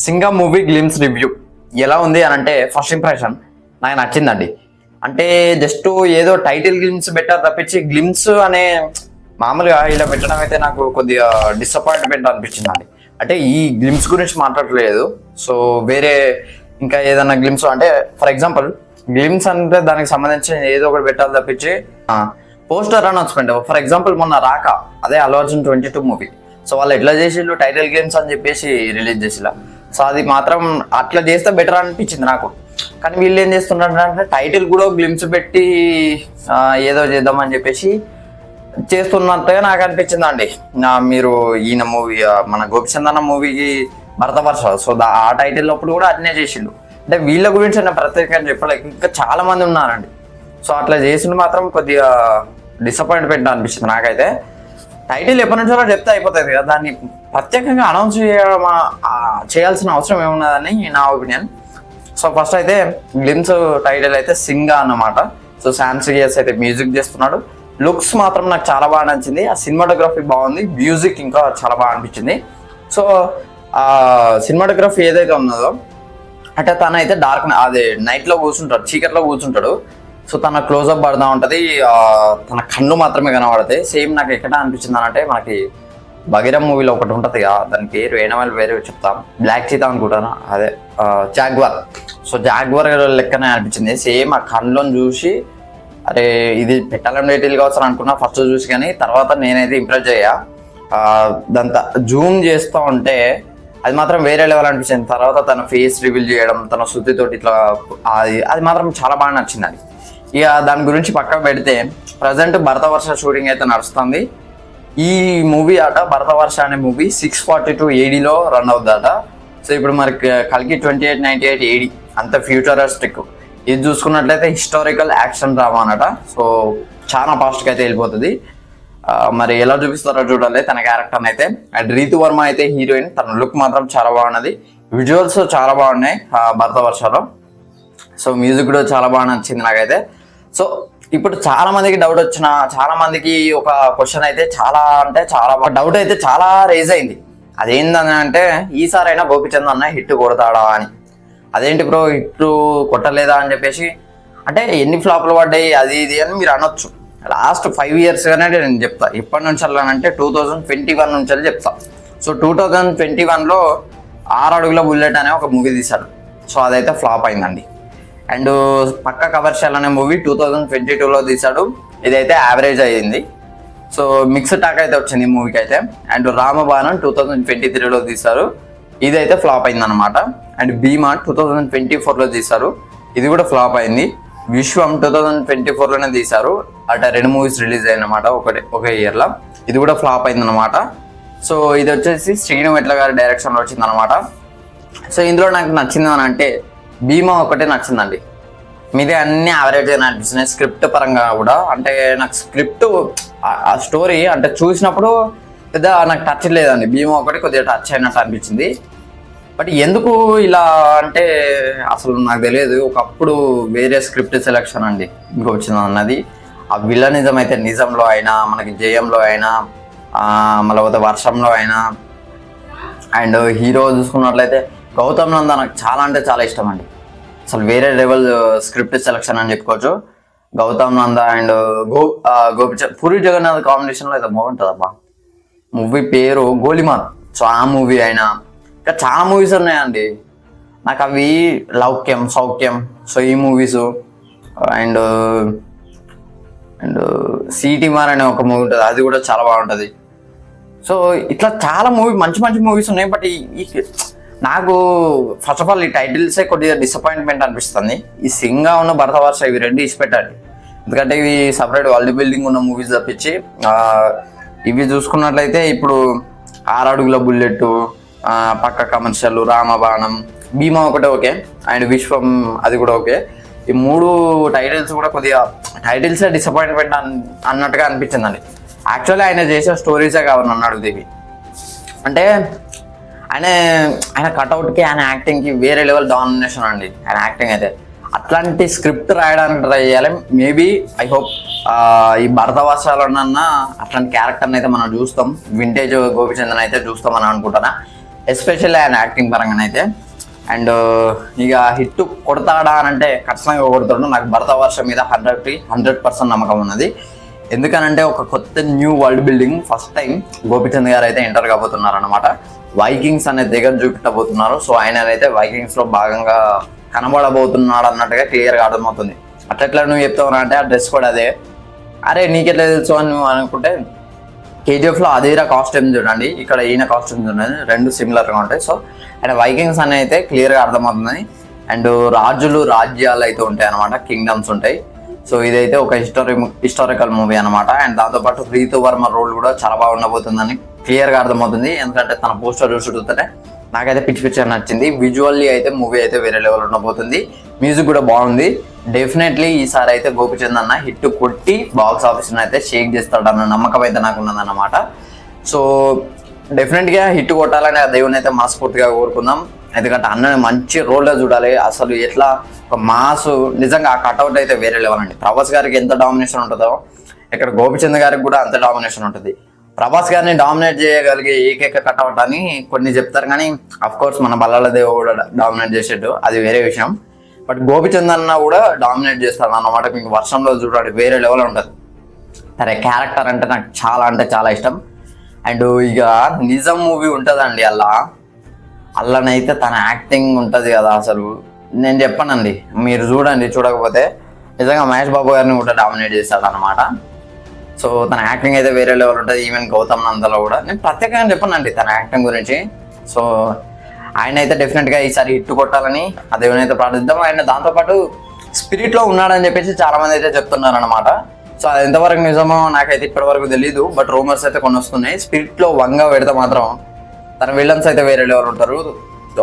Singam movie glimpse review ఎలా ఉంది అని అంటే ఫస్ట్ ఇంప్రెషన్ నాకు నచ్చిందండి. అంటే జస్ట్ ఏదో టైటిల్ గ్లిమ్స్ పెట్టారు తప్పించి గ్లిమ్స్ అనే మామూలుగా ఇలా పెట్టడం అయితే నాకు కొద్దిగా డిసప్పాయింట్మెంట్ అనిపించిందండి. అంటే ఈ గ్లిమ్స్ గురించి మాట్లాడలేదు, సో వేరే ఇంకా ఏదైనా గ్లిమ్స్ అంటే ఫర్ ఎగ్జాంపుల్ గ్లిమ్స్ అంటే దానికి సంబంధించి ఏదో ఒకటి పెట్టాలి తప్పించి పోస్టర్ అనౌన్స్మెంట్ ఫర్ ఎగ్జాంపుల్ మొన్న రాక అదే అల్లు అర్జున్ 22 మూవీ, సో వాళ్ళు ఎట్లా చేసిళ్ళు టైటిల్ గ్లిమ్స్ అని చెప్పేసి రిలీజ్ చేసిలా. సో అది మాత్రం అట్లా చేస్తే బెటర్ అనిపించింది నాకు. కానీ వీళ్ళు ఏం చేస్తున్నారు అంటే టైటిల్ కూడా గ్లిమ్స్ పెట్టి ఏదో చేద్దామని చెప్పేసి చేస్తున్నట్టుగా నాకు అనిపించింది అండి. మీరు ఈయన మూవీ మన గోపిచంద్ మూవీకి భరత వర్ష, సో ఆ టైటిల్ అప్పుడు కూడా అట్నే చేసిండు. అంటే వీళ్ళ గురించి నేను ప్రత్యేకంగా చెప్పలేక ఇంకా చాలా మంది ఉన్నారండి. సో అట్లా చేసిండు మాత్రం కొద్దిగా డిసప్పాయింట్మెంట్ అనిపిస్తుంది నాకైతే. టైటిల్ ఎప్పటి నుంచో చెప్తే అయిపోతుంది కదా, దాన్ని ప్రత్యేకంగా అనౌన్స్ చేయాల్సిన అవసరం ఏమున్నదని నా ఒపీనియన్. సో ఫస్ట్ అయితే గ్లిమ్స్ టైటిల్ అయితే సింగా అన్నమాట. సో శాంసియస్ అయితే మ్యూజిక్ చేస్తున్నాడు. లుక్స్ మాత్రం నాకు చాలా బాగా నచ్చింది. ఆ సినిమాటోగ్రఫీ బాగుంది, మ్యూజిక్ ఇంకా చాలా బాగా అనిపించింది. సో ఆ సినిమాటోగ్రఫీ ఏదైతే ఉన్నదో అంటే తనైతే డార్క్ అదే నైట్లో కూర్చుంటాడు, చీకట్లో కూర్చుంటాడు. సో తన క్లోజప్ పడతా ఉంటుంది, తన కన్ను మాత్రమే కనబడతాయి. సేమ్ నాకు ఎక్కడ అనిపించింది అంటే మనకి బగిరం మూవీలో ఒకటి ఉంటుంది కదా, దాని పేరు ఏనమల్ వేరే చెప్తాం, బ్లాక్ చీతా అనుకుంటాను, అదే జాగ్వార్. సో జాగ్వార్ లెక్కనే అనిపించింది. సేమ్ ఆ కన్నులను చూసి అరే ఇది పెట్టాలని టైటిల్ కావచ్చు అనుకున్నా ఫస్ట్ చూసి, కానీ తర్వాత నేనైతే ఇంప్రెస్ అయ్యా. దాంతో జూమ్ చేస్తూ ఉంటే అది మాత్రం వేరే లెవెల్ అనిపించింది. తర్వాత తన ఫేస్ రివీల్ చేయడం, తన శుద్ధితోటి ఇట్లా అది మాత్రం చాలా బాగా నచ్చింది అది. ఇక దాని గురించి పక్కన పెడితే ప్రజెంట్ భరత వర్ష షూటింగ్ అయితే నడుస్తుంది. ఈ మూవీ అట భరత వర్ష అనే మూవీ 642 ADలో రన్ అవుతుందట. సో ఇప్పుడు మరి కల్కి 2898 AD అంత ఫ్యూచరిస్టిక్. ఇది చూసుకున్నట్లయితే హిస్టారికల్ యాక్షన్ డ్రామా అనట. సో చాలా ఫాస్ట్గా అయితే వెళ్ళిపోతుంది. మరి ఎలా చూపిస్తారో చూడాలి తన క్యారెక్టర్ని అయితే. అండ్ రీతు వర్మ అయితే హీరోయిన్, తన లుక్ మాత్రం చాలా బాగున్నది. విజువల్స్ చాలా బాగున్నాయి భరత వర్షలో. సో మ్యూజిక్ కూడా చాలా బాగా నచ్చింది నాకైతే. సో ఇప్పుడు చాలా మందికి డౌట్ వచ్చిన, చాలా మందికి ఒక క్వశ్చన్ అయితే చాలా డౌట్ అయితే చాలా రేజ్ అయింది. అదేందని అంటే ఈసారి అయినా గోపిచంద్ అన్న హిట్ కొడతాడా అని. అదేంటి బ్రో హిట్ కొట్టలేదా అని చెప్పేసి అంటే ఎన్ని ఫ్లాప్లు పడ్డాయి అది ఇది అని మీరు అనొచ్చు. లాస్ట్ 5 yearsగానే నేను చెప్తా. ఎప్పటి నుంచి వెళ్ళానంటే 2021 నుంచి చెప్తా. సో 2021లో 6 అడుగుల బుల్లెట్ అనే ఒక మూవీ తీశాడు. సో అదైతే ఫ్లాప్ అయిందండి. అండ్ పక్క కమర్షియల్ అనే మూవీ 2022లో తీశాడు, ఇదైతే యావరేజ్ అయ్యింది. సో మిక్స్డ్ టాక్ అయితే వచ్చింది ఈ మూవీకి అయితే. అండ్ రామబాణం 2023లో తీశారు, ఇదైతే ఫ్లాప్ అయింది అనమాట. అండ్ భీమా 2024లో తీశారు, ఇది కూడా ఫ్లాప్ అయింది. విశ్వం 2024లోనే తీశారు, అట 2 మూవీస్ రిలీజ్ అయ్యాయన్నమాట ఒక ఇయర్లో, ఇది కూడా ఫ్లాప్ అయింది అనమాట. సో ఇది వచ్చేసి శ్రీను మెట్ల గారి డైరెక్షన్లో వచ్చింది అనమాట. సో ఇందులో నాకు నచ్చింది అని అంటే భీమా ఒకటే నచ్చిందండి, మీదే అన్ని యావరేజ్ అని అనిపిస్తున్నాయి. స్క్రిప్ట్ పరంగా కూడా అంటే నాకు స్క్రిప్ట్ ఆ స్టోరీ అంటే చూసినప్పుడు పెద్ద నాకు టచ్ లేదండి. భీమా ఒకటి కొద్దిగా టచ్ అయినట్టు అనిపించింది. బట్ ఎందుకు ఇలా అంటే అసలు నాకు తెలియదు. ఒకప్పుడు వేరే స్క్రిప్ట్ సెలెక్షన్ అండి ఇంకో వచ్చింది అన్నది. ఆ విలనిజం అయితే నిజంలో అయినా, మనకి జయంలో అయినా, మళ్ళీ వర్షంలో అయినా. అండ్ హీరో చూసుకున్నట్లయితే గౌతమ్ నంద నాకు చాలా అంటే చాలా ఇష్టం అండి. అసలు వేరే లెవెల్ స్క్రిప్ట్ సెలెక్షన్ అని చెప్పుకోవచ్చు. గౌతమ్ నంద అండ్ గోపిచంద్, పూరి జగన్నాథ్ కాంబినేషన్లో అయితే బాగుంటుంది అబ్బా. మూవీ పేరు గోలిమార్. సో ఆ మూవీ అయినా ఇంకా చాలా మూవీస్ ఉన్నాయండి నాకు. అవి లౌక్యం, సౌఖ్యం, సో ఈ మూవీస్. అండ్ సిటీమార్ అనే ఒక మూవీ ఉంటుంది, అది కూడా చాలా బాగుంటుంది. సో ఇట్లా చాలా మంచి మంచి మూవీస్ ఉన్నాయి. బట్ నాకు ఫస్ట్ ఆఫ్ ఆల్ ఈ టైటిల్సే కొద్దిగా డిసప్పాయింట్మెంట్ అనిపిస్తుంది. ఈ సింగా ఉన్న భరత వర్ష ఇవి 2 ఇచ్చి పెట్టండి, ఎందుకంటే ఇవి సపరేట్ వరల్డ్ బిల్డింగ్ ఉన్న మూవీస్ తప్పించి. ఇవి చూసుకున్నట్లయితే ఇప్పుడు 6 అడుగుల బుల్లెట్, పక్క కమర్షియల్, రామబాణం, భీమా ఒకటే ఓకే, అండ్ విశ్వం అది కూడా ఓకే. ఈ 3 టైటిల్స్ కూడా కొద్దిగా టైటిల్సే డిసప్పాయింట్మెంట్ అన్నట్టుగా అనిపించిందండి. యాక్చువల్లీ ఆయన చేసే స్టోరీసే కావాలి నన్ను అడుగుతేవి. అంటే ఆయన కట్అవుట్కి, ఆయన యాక్టింగ్కి వేరే లెవెల్ డామినేషన్ అండి ఆయన యాక్టింగ్ అయితే. అట్లాంటి స్క్రిప్ట్ రాయడానికి ట్రై చేయాలి. మేబీ ఐ హోప్ ఈ భరత వర్షాలన్నా అట్లాంటి క్యారెక్టర్ని అయితే మనం చూస్తాం. వింటేజ్ గోపిచంద్ అయితే చూస్తామని అనుకుంటున్నా. ఎస్పెషల్లీ ఆయన యాక్టింగ్ పరంగానైతే. అండ్ ఇక హిట్ కొడతాడా అని అంటే ఖచ్చితంగా కొడతాడు. నాకు భరత వర్షం మీద 100% నమ్మకం ఉన్నది. ఎందుకనంటే ఒక కొత్త new world building first time Gopichand గారు అయితే ఎంటర్ కాబోతున్నారు అనమాట. వైకింగ్స్ అనే దగ్గర చూపించబోతున్నారు. సో ఆయన అయితే వైకింగ్స్ లో భాగంగా కనబడబోతున్నాడు అన్నట్టుగా క్లియర్గా అర్థమవుతుంది. అట్లా నువ్వు చెప్తావు అంటే ఆ డ్రెస్ కూడా అదే. అరే నీకెట్లా తెలుసు అని నువ్వు అనుకుంటే కేజీఎఫ్లో అదేరా కాస్ట్యూమ్ చూడండి, ఇక్కడ ఈయన కాస్ట్యూమ్ చూడండి, రెండు సిమిలర్గా ఉంటాయి. సో అండ్ వైకింగ్స్ అని అయితే క్లియర్గా అర్థమవుతుంది. అండ్ రాజులు రాజ్యాలు అయితే ఉంటాయి అనమాట, కింగ్డమ్స్ ఉంటాయి. సో ఇదైతే ఒక హిస్టారికల్ మూవీ అనమాట. అండ్ దాంతోపాటు రీతు వర్మ రోల్ కూడా చాలా బాగా ఉండబోతుందని క్లియర్గా అర్థమవుతుంది. ఎందుకంటే తన పోస్టర్ చూస్తుంటే నాకైతే పిచ్చి నచ్చింది. విజువల్లీ అయితే మూవీ అయితే వేరే లెవెల్ ఉండబోతుంది. మ్యూజిక్ కూడా బాగుంది. డెఫినెట్లీ ఈసారి అయితే గోపిచంద్ అన్న హిట్ కొట్టి బాక్స్ ఆఫీస్ని అయితే షేక్ చేస్తాడన్న నమ్మకం అయితే నాకు ఉన్నదన్నమాట. సో డెఫినెట్గా హిట్ కొట్టాలని ఆ దేవుని అయితే మనస్ఫూర్తిగా కోరుకుందాం. ఎందుకంటే అన్నని మంచి రోల్లో చూడాలి. అసలు ఎట్లా ఒక మాసు, నిజంగా ఆ కట్అవుట్ అయితే వేరే లెవెల్ అండి. ప్రభాస్ గారికి ఎంత డామినేషన్ ఉంటుందో ఇక్కడ గోపిచంద్ గారికి కూడా అంత డామినేషన్ ఉంటుంది. ప్రభాస్ గారిని డామినేట్ చేయగలిగే ఏకైక కట్అవుట్ అని కొన్ని చెప్తారు, కానీ అఫ్ కోర్స్ మన బల్లాల దేవ్ కూడా డామినేట్ చేసేట్టు, అది వేరే విషయం. బట్ గోపిచంద్ అన్న కూడా డామినేట్ చేస్తాడు అన్నమాట. మీకు వర్షంలో చూడాలి వేరే లెవెల్ ఉంటుంది. సరే క్యారెక్టర్ అంటే నాకు చాలా ఇష్టం. అండ్ ఇక నిజం మూవీ ఉంటుందండి, అల్లనైతే తన యాక్టింగ్ ఉంటుంది కదా, అసలు నేను చెప్పానండి, మీరు చూడండి. చూడకపోతే నిజంగా మహేష్ బాబు గారిని కూడా డామినేట్ చేస్తాడు అనమాట. సో తన యాక్టింగ్ అయితే వేరే లెవెల్ ఉంటుంది. ఈవెన్ గౌతమ్ నందలో కూడా నేను ప్రత్యేకంగా చెప్పానండి తన యాక్టింగ్ గురించి. సో ఆయన అయితే డెఫినెట్గా ఈసారి హిట్ కొట్టాలని అదేమైనా అయితే ప్రార్థిద్దాం. ఆయన దాంతోపాటు స్పిరిట్లో ఉన్నాడని చెప్పేసి చాలా మంది అయితే చెప్తున్నారు అనమాట. సో అది ఎంతవరకు నిజమో నాకైతే ఇప్పటి వరకు తెలియదు. బట్ రూమర్స్ అయితే కొన్ని వస్తున్నాయి. స్పిరిట్లో వంగ పెడితే మాత్రం తన విలన్స్ అయితే వేరే లెవెల్ ఉంటారు.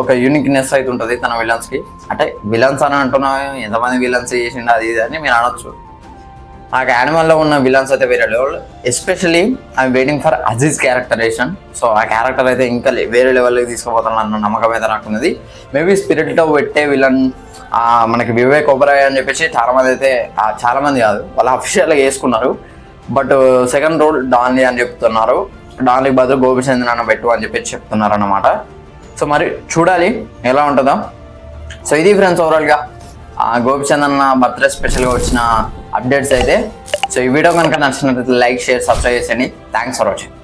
ఒక యూనిక్నెస్ అయితే ఉంటుంది తన విలన్స్కి. అంటే విలన్స్ అని అంటున్నా, ఎంతమంది విలన్స్ చేసిండు అది ఇది అని మీరు అనొచ్చు. నాకు యానిమల్లో ఉన్న విలన్స్ అయితే వేరే level. Especially I'm waiting for Aziz characterisation. So ఆ క్యారెక్టర్ అయితే ఇంకా వేరే లెవెల్కి తీసుకుపోతాను అన్న నమ్మకం అయితే నాకున్నది. మేబీ స్పిరిట్లో పెట్టే విలన్ మనకి వివేక్ ఒబెరాయ్ అని చెప్పేసి చాలామంది కాదు, వాళ్ళ అఫీషియల్గా వేసుకున్నారు. బట్ సెకండ్ రోల్ డాన్లీ అని చెప్తున్నారు. డాన్లీకి బదులు గోపిచంద్ అన్న పెట్టు అని చెప్పేసి చెప్తున్నారు అన్నమాట. సో మరి చూడాలి ఎలా ఉంటుందో. సో ఇది ఫ్రెండ్స్ ఓవరాల్గా గోపిచంద్ అన్న బర్త్డే స్పెషల్గా వచ్చిన అప్డేట్స్ అయితే. సో ఈ వీడియో కనుక నచ్చినట్లయితే లైక్, షేర్, సబ్స్క్రైబ్ చేయండి. Thanks for watching.